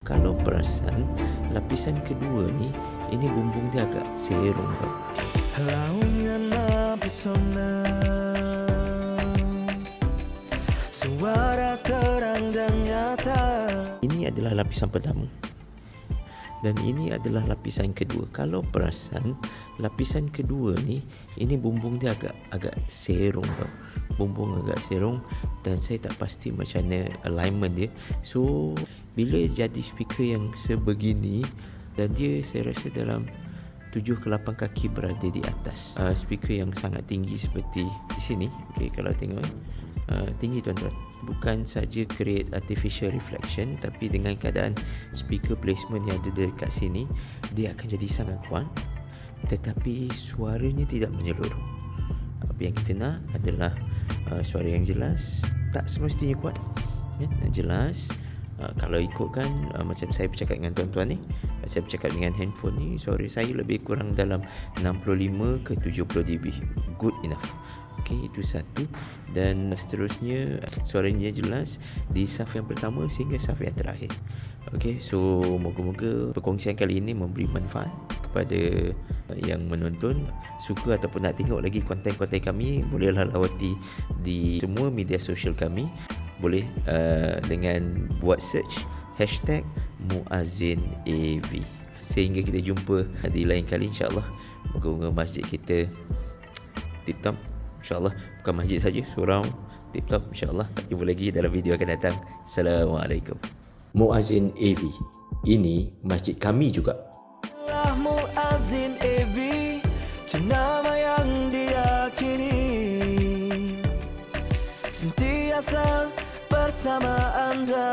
Kalau perasan, lapisan kedua ni, ini bumbung dia agak serong tau. Laungan mempesona, suara terang dan nyata. Ini adalah lapisan pertama. Dan ini adalah lapisan kedua. Kalau perasan, lapisan kedua ni, ini bumbung dia agak serong tau. Bumbung agak serong dan saya tak pasti macam mana alignment dia. So, bila jadi speaker yang sebegini, dan dia saya rasa dalam 7 ke 8 kaki berada di atas speaker yang sangat tinggi seperti di sini. Okay, kalau tengok tinggi tuan-tuan. Bukan saja create artificial reflection, tapi dengan keadaan speaker placement yang ada dekat sini, dia akan jadi sangat kuat, tetapi suaranya tidak menyeluruh. Apa yang kita nak adalah suara yang jelas, tak semestinya kuat, jelas. Kalau ikutkan macam saya bercakap dengan tuan-tuan ni, saya bercakap dengan handphone ni, suara saya lebih kurang dalam 65 ke 70 dB, good enough. Okey, itu satu. Dan seterusnya suaranya jelas di saf yang pertama sehingga saf yang terakhir. Okey, so moga-moga perkongsian kali ini memberi manfaat kepada yang menonton. Suka ataupun nak tengok lagi konten-konten kami, bolehlah lawati di semua media sosial kami. Boleh dengan buat search hashtag #MuazzinAV. Sehingga kita jumpa di lain kali, insyaAllah. Moga-moga masjid kita tip-top, insyaAllah. Bukan masjid saja, surau tip-top, insyaAllah. Jumpa lagi dalam video akan datang. Assalamualaikum. MuazzinAV, ini masjid kami juga. MuazzinAV, nama yang diyakini, sentiasa bersama anda.